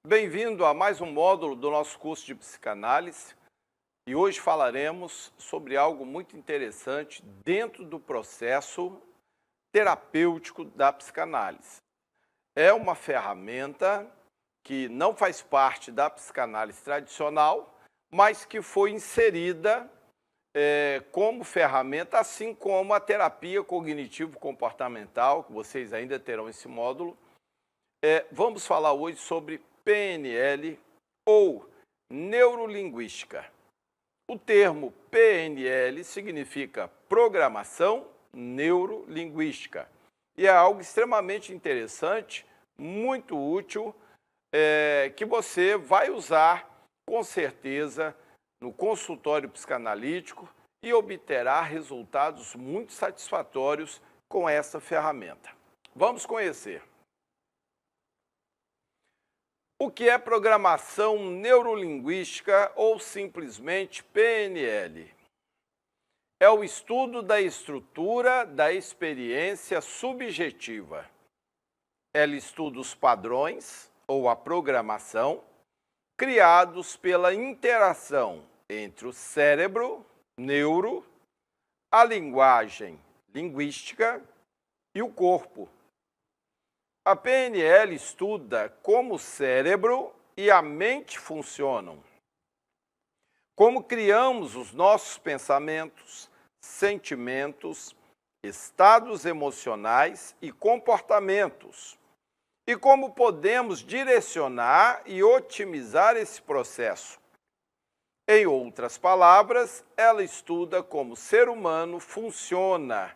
Bem-vindo a mais um módulo do nosso curso de psicanálise e hoje falaremos sobre algo muito interessante dentro do processo terapêutico da psicanálise. É uma ferramenta que não faz parte da psicanálise tradicional, mas que foi inserida como ferramenta, assim como a terapia cognitivo-comportamental, que vocês ainda terão esse módulo. Vamos falar hoje sobre PNL ou neurolinguística. O termo PNL significa programação neurolinguística e é algo extremamente interessante, muito útil, que você vai usar com certeza no consultório psicanalítico e obterá resultados muito satisfatórios com essa ferramenta. Vamos conhecer. O que é programação neurolinguística ou simplesmente PNL? É o estudo da estrutura da experiência subjetiva. Ela estuda os padrões ou a programação criados pela interação entre o cérebro, neuro, a linguagem linguística e o corpo. A PNL estuda como o cérebro e a mente funcionam, como criamos os nossos pensamentos, sentimentos, estados emocionais e comportamentos, e como podemos direcionar e otimizar esse processo. Em outras palavras, ela estuda como o ser humano funciona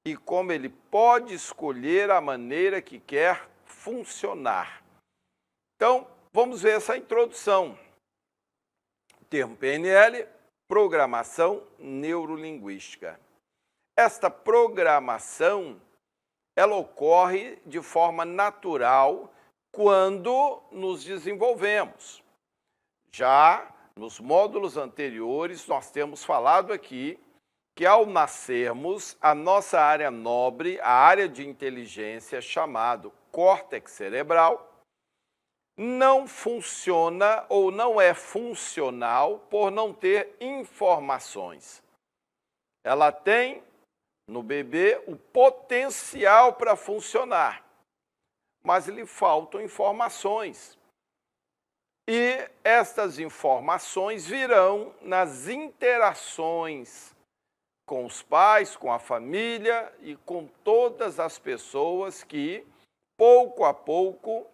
e como ele pode escolher a maneira que quer funcionar. Então, vamos ver essa introdução. O termo PNL, programação neurolinguística. Esta programação, ela ocorre de forma natural quando nos desenvolvemos. Já nos módulos anteriores, nós temos falado aqui que ao nascermos, a nossa área nobre, a área de inteligência, chamado córtex cerebral, não funciona ou não é funcional por não ter informações. Ela tem, no bebê, o potencial para funcionar, mas lhe faltam informações. E estas informações virão nas interações com os pais, com a família e com todas as pessoas que, pouco a pouco,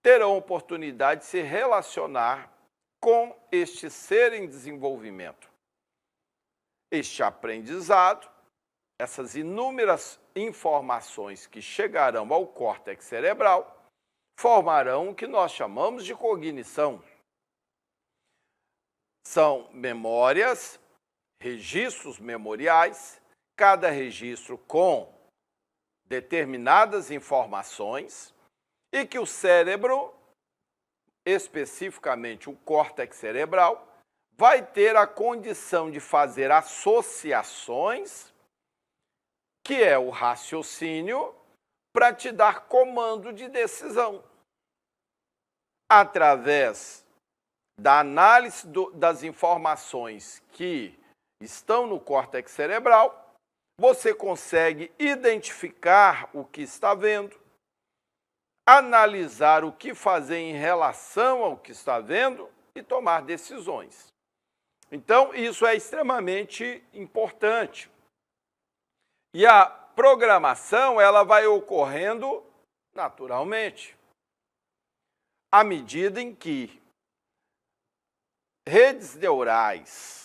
terão oportunidade de se relacionar com este ser em desenvolvimento. Este aprendizado, essas inúmeras informações que chegarão ao córtex cerebral, formarão o que nós chamamos de cognição. São memórias, registros memoriais, cada registro com determinadas informações e que o cérebro, especificamente o córtex cerebral, vai ter a condição de fazer associações, que é o raciocínio, para te dar comando de decisão. Através da análise das informações que estão no córtex cerebral, você consegue identificar o que está vendo, analisar o que fazer em relação ao que está vendo e tomar decisões. Então, isso é extremamente importante. E a programação, ela vai ocorrendo naturalmente, à medida em que redes neurais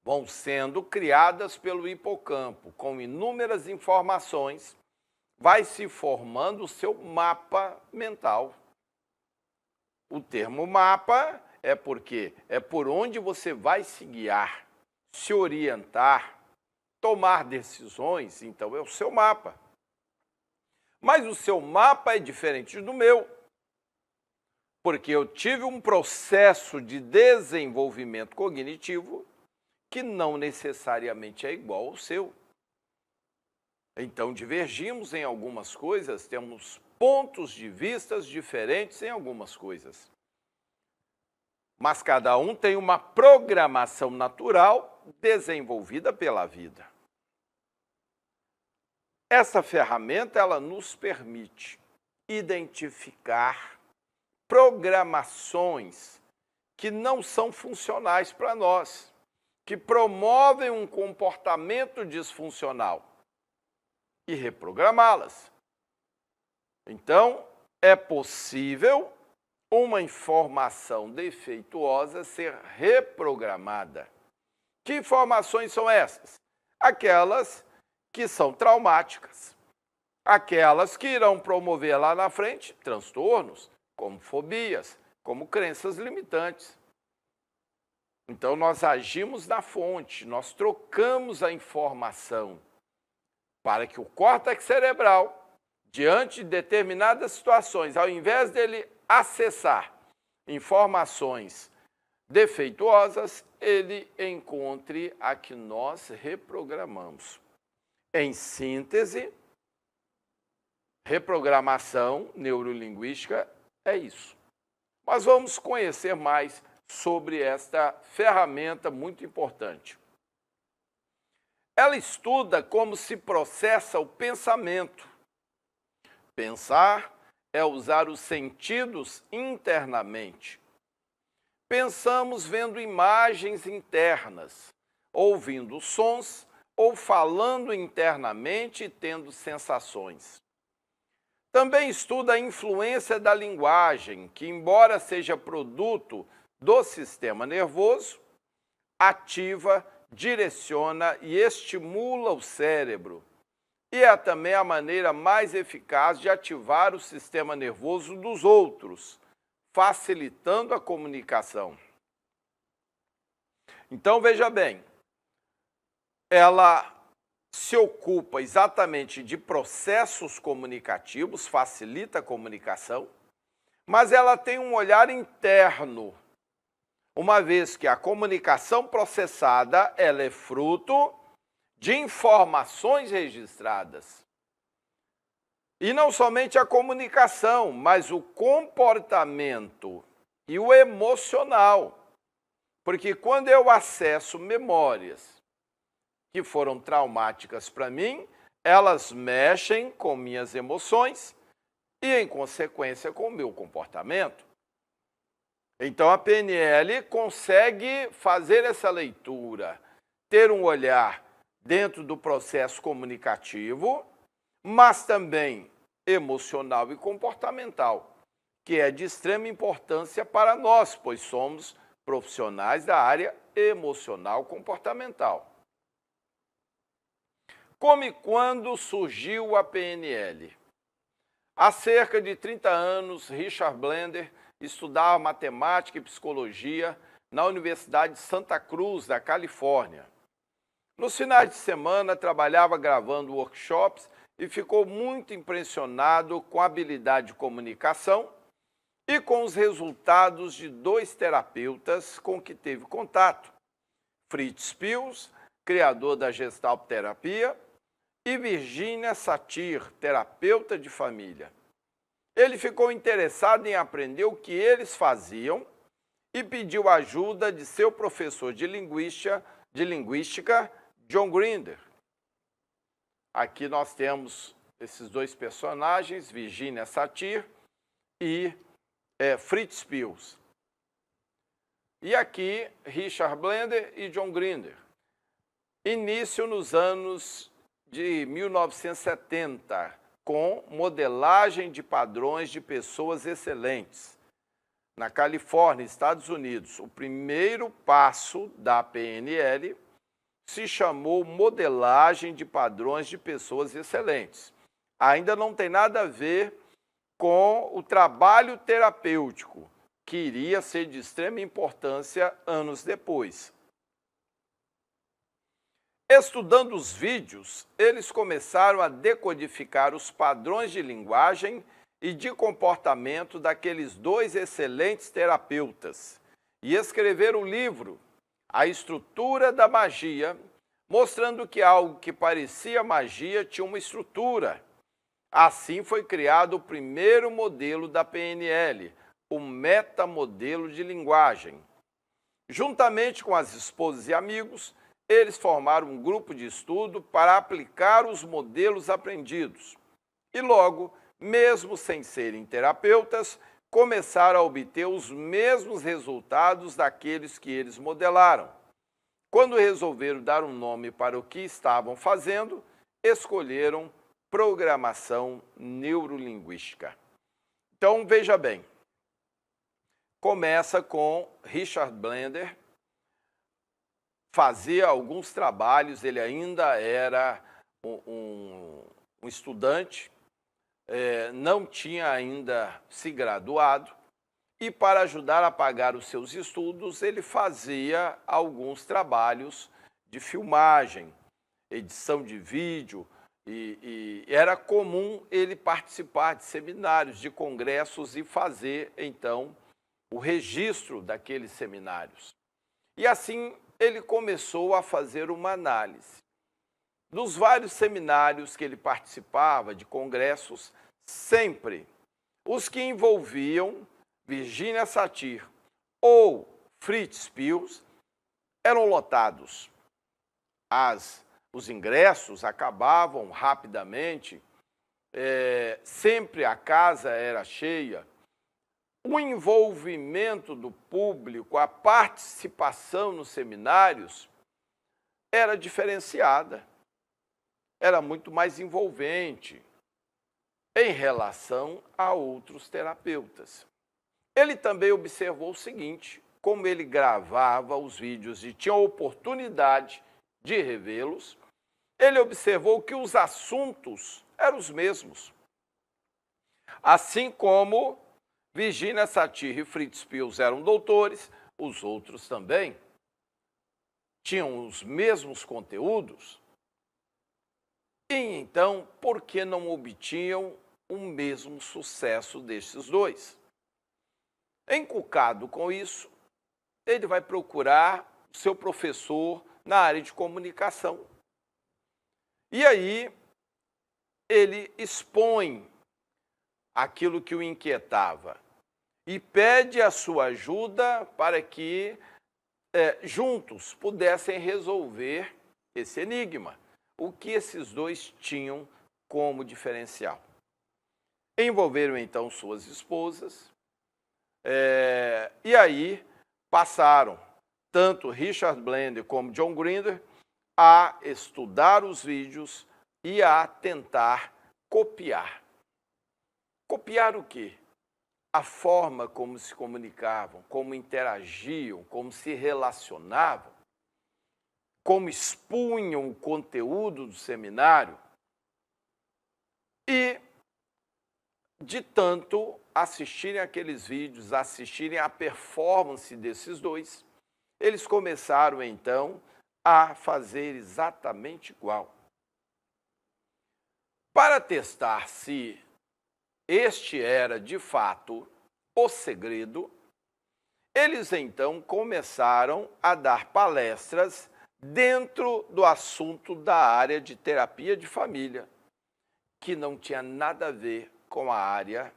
vão sendo criadas pelo hipocampo, com inúmeras informações, vai se formando o seu mapa mental. O termo mapa é porque é por onde você vai se guiar, se orientar, tomar decisões, então é o seu mapa. Mas o seu mapa é diferente do meu, porque eu tive um processo de desenvolvimento cognitivo que não necessariamente é igual ao seu. Então, divergimos em algumas coisas, temos pontos de vistas diferentes em algumas coisas. Mas cada um tem uma programação natural desenvolvida pela vida. Essa ferramenta, ela nos permite identificar programações que não são funcionais para nós, que promovem um comportamento disfuncional e reprogramá-las. Então, é possível uma informação defeituosa ser reprogramada. Que informações são essas? Aquelas que são traumáticas, aquelas que irão promover lá na frente transtornos, como fobias, como crenças limitantes. Então, nós agimos na fonte, nós trocamos a informação para que o córtex cerebral, diante de determinadas situações, ao invés dele acessar informações defeituosas, ele encontre a que nós reprogramamos. Em síntese, reprogramação neurolinguística é isso. Mas vamos conhecer mais sobre esta ferramenta muito importante. Ela estuda como se processa o pensamento. Pensar é usar os sentidos internamente. Pensamos vendo imagens internas, ouvindo sons ou falando internamente e tendo sensações. Também estuda a influência da linguagem, que, embora seja produto do sistema nervoso, ativa, direciona e estimula o cérebro. E é também a maneira mais eficaz de ativar o sistema nervoso dos outros, facilitando a comunicação. Então, veja bem, ela se ocupa exatamente de processos comunicativos, facilita a comunicação, mas ela tem um olhar interno, uma vez que a comunicação processada ela é fruto de informações registradas. E não somente a comunicação, mas o comportamento e o emocional. Porque quando eu acesso memórias que foram traumáticas para mim, elas mexem com minhas emoções e, em consequência, com o meu comportamento. Então, a PNL consegue fazer essa leitura, ter um olhar dentro do processo comunicativo, mas também emocional e comportamental, que é de extrema importância para nós, pois somos profissionais da área emocional comportamental. Como e quando surgiu a PNL? Há cerca de 30 anos, Richard Blender estudava matemática e psicologia na Universidade de Santa Cruz, da Califórnia. Nos finais de semana, trabalhava gravando workshops e ficou muito impressionado com a habilidade de comunicação e com os resultados de 2 terapeutas com que teve contato. Fritz Perls, criador da Gestalt terapia, e Virginia Satir, terapeuta de família. Ele ficou interessado em aprender o que eles faziam e pediu ajuda de seu professor de linguística, John Grinder. Aqui nós temos esses 2 personagens, Virginia Satir e Fritz Perls. E aqui, Richard Blender e John Grinder. Início nos anos de 1970, com modelagem de padrões de pessoas excelentes. Na Califórnia, Estados Unidos, o primeiro passo da PNL se chamou modelagem de padrões de pessoas excelentes. Ainda não tem nada a ver com o trabalho terapêutico, que iria ser de extrema importância anos depois. Estudando os vídeos, eles começaram a decodificar os padrões de linguagem e de comportamento daqueles 2 excelentes terapeutas e escreveram o livro A Estrutura da Magia, mostrando que algo que parecia magia tinha uma estrutura. Assim foi criado o primeiro modelo da PNL, o metamodelo de linguagem. Juntamente com as esposas e amigos, eles formaram um grupo de estudo para aplicar os modelos aprendidos. E logo, mesmo sem serem terapeutas, começaram a obter os mesmos resultados daqueles que eles modelaram. Quando resolveram dar um nome para o que estavam fazendo, escolheram programação neurolinguística. Então, veja bem, começa com Richard Blender, fazia alguns trabalhos, ele ainda era um estudante, não tinha ainda se graduado, e para ajudar a pagar os seus estudos, ele fazia alguns trabalhos de filmagem, edição de vídeo, e era comum ele participar de seminários, de congressos e fazer, então, o registro daqueles seminários. E assim ele começou a fazer uma análise. Dos vários seminários que ele participava, de congressos, sempre os que envolviam Virginia Satir ou Fritz Perls eram lotados. Os ingressos acabavam rapidamente, sempre a casa era cheia. O envolvimento do público, a participação nos seminários era diferenciada, era muito mais envolvente em relação a outros terapeutas. Ele também observou o seguinte, como ele gravava os vídeos e tinha a oportunidade de revê-los, ele observou que os assuntos eram os mesmos. Assim como Virginia Satir e Fritz Perls eram doutores, os outros também tinham os mesmos conteúdos. E então, por que não obtinham o mesmo sucesso desses dois? Encucado com isso, ele vai procurar seu professor na área de comunicação. E aí, ele expõe aquilo que o inquietava e pede a sua ajuda para que juntos pudessem resolver esse enigma. O que esses dois tinham como diferencial? Envolveram então suas esposas e aí passaram, tanto Richard Blender como John Grinder, a estudar os vídeos e a tentar copiar. Copiar o quê? A forma como se comunicavam, como interagiam, como se relacionavam, como expunham o conteúdo do seminário. E, de tanto assistirem aqueles vídeos, assistirem a performance desses dois, eles começaram, então, a fazer exatamente igual. Para testar se este era, de fato, o segredo, eles, então, começaram a dar palestras dentro do assunto da área de terapia de família, que não tinha nada a ver com a área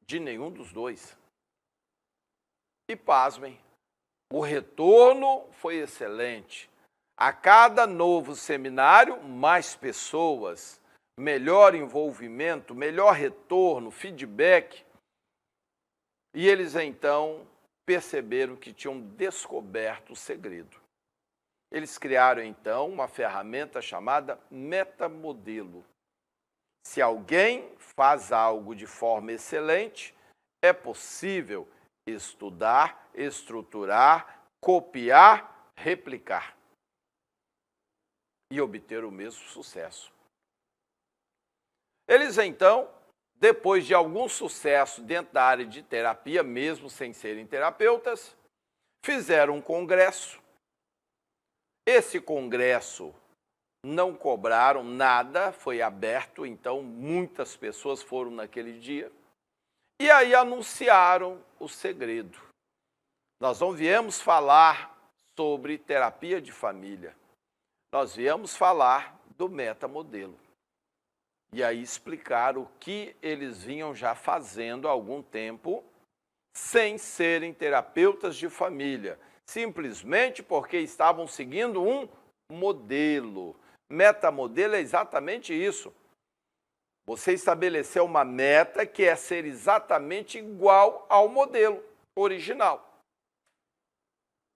de nenhum dos dois. E, pasmem, o retorno foi excelente. A cada novo seminário, mais pessoas, melhor envolvimento, melhor retorno, feedback. E eles, então, perceberam que tinham descoberto o segredo. Eles criaram, então, uma ferramenta chamada metamodelo. Se alguém faz algo de forma excelente, é possível estudar, estruturar, copiar, replicar e obter o mesmo sucesso. Eles, então, depois de algum sucesso dentro da área de terapia, mesmo sem serem terapeutas, fizeram um congresso. Esse congresso não cobraram nada, foi aberto, então muitas pessoas foram naquele dia. E aí anunciaram o segredo. Nós não viemos falar sobre terapia de família. nós viemos falar do metamodelo. E aí explicar o que eles vinham já fazendo há algum tempo, sem serem terapeutas de família, simplesmente porque estavam seguindo um modelo. Metamodelo é exatamente isso. Você estabeleceu uma meta que é ser exatamente igual ao modelo original.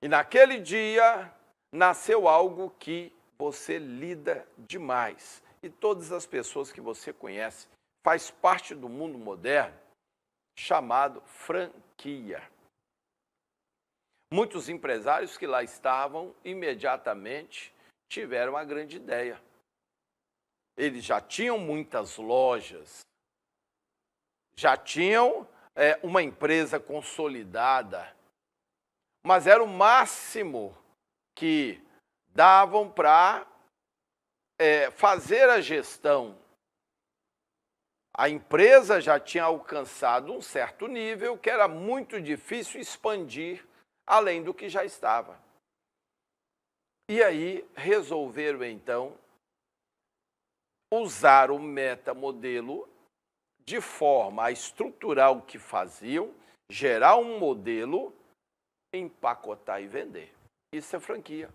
E naquele dia nasceu algo que você lida demais. E todas as pessoas que você conhece faz parte do mundo moderno chamado franquia. Muitos empresários que lá estavam imediatamente tiveram uma grande ideia. Eles já tinham muitas lojas, já tinham uma empresa consolidada, mas era o máximo que davam para fazer a gestão. A empresa já tinha alcançado um certo nível que era muito difícil expandir além do que já estava. E aí resolveram, então, usar o metamodelo de forma a estruturar o que faziam, gerar um modelo, empacotar e vender. Isso é franquia.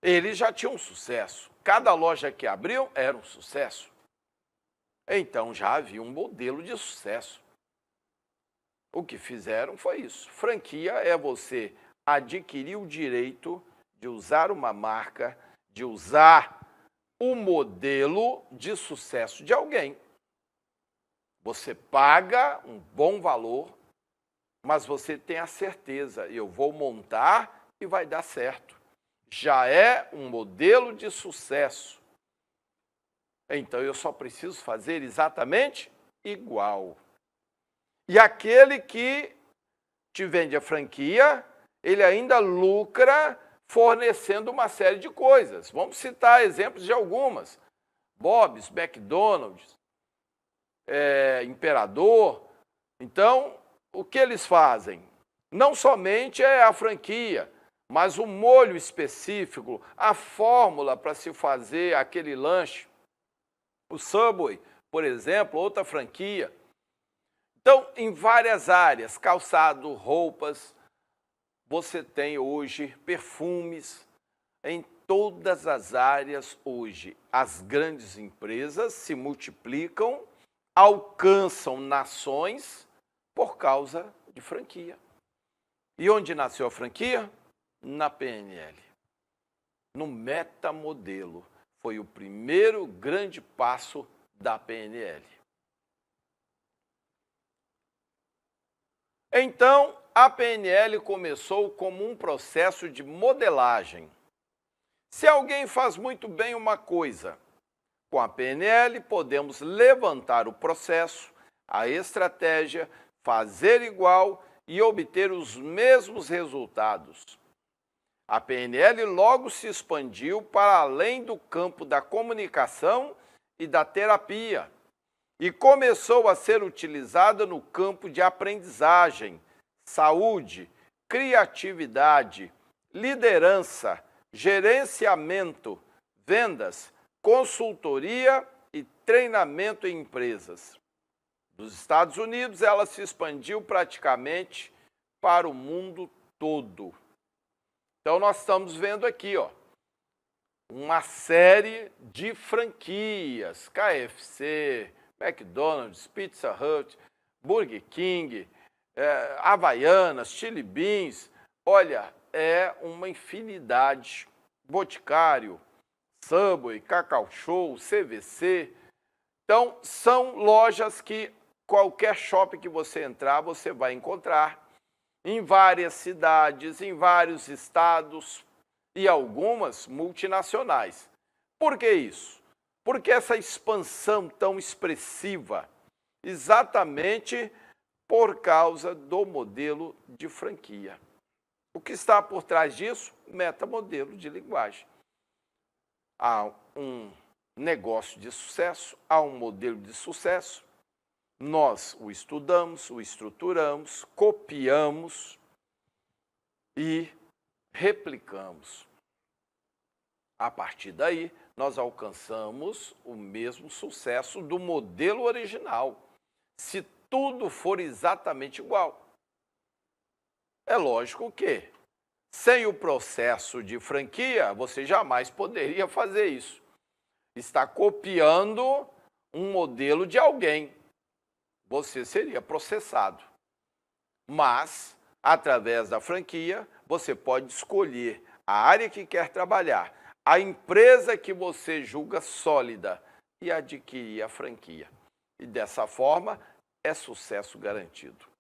Eles já tinham sucesso. Cada loja que abriam era um sucesso. Então já havia um modelo de sucesso. O que fizeram foi isso. Franquia é você adquirir o direito de usar uma marca, de usar o modelo de sucesso de alguém. Você paga um bom valor, mas você tem a certeza, eu vou montar e vai dar certo. Já é um modelo de sucesso. Então eu só preciso fazer exatamente igual. E aquele que te vende a franquia, ele ainda lucra fornecendo uma série de coisas. Vamos citar exemplos de algumas. Bob's, McDonald's, Imperador. Então, o que eles fazem? Não somente é a franquia, mas o molho específico, a fórmula para se fazer aquele lanche. O Subway, por exemplo, outra franquia. Então, em várias áreas, calçado, roupas, você tem hoje perfumes. Em todas as áreas hoje, as grandes empresas se multiplicam, alcançam nações por causa de franquia. E onde nasceu a franquia? Na PNL. No metamodelo. Foi o primeiro grande passo da PNL. Então, a PNL começou como um processo de modelagem. Se alguém faz muito bem uma coisa, com a PNL podemos levantar o processo, a estratégia, fazer igual e obter os mesmos resultados. A PNL logo se expandiu para além do campo da comunicação e da terapia e começou a ser utilizada no campo de aprendizagem, saúde, criatividade, liderança, gerenciamento, vendas, consultoria e treinamento em empresas. Nos Estados Unidos, ela se expandiu praticamente para o mundo todo. Então, nós estamos vendo aqui, uma série de franquias, KFC, McDonald's, Pizza Hut, Burger King, Havaianas, Chili Beans. Olha, é uma infinidade. Boticário, Subway, Cacau Show, CVC. Então, são lojas que qualquer shopping que você entrar, você vai encontrar em várias cidades, em vários estados e algumas multinacionais. Por que isso? Porque essa expansão tão expressiva? Exatamente por causa do modelo de franquia. O que está por trás disso? Metamodelo de linguagem. Há um negócio de sucesso, há um modelo de sucesso. Nós o estudamos, o estruturamos, copiamos e replicamos. A partir daí, nós alcançamos o mesmo sucesso do modelo original, se tudo for exatamente igual. É lógico que, sem o processo de franquia, você jamais poderia fazer isso. Está copiando um modelo de alguém. Você seria processado. Mas, através da franquia, você pode escolher a área que quer trabalhar, a empresa que você julga sólida e adquirir a franquia. E dessa forma, é sucesso garantido.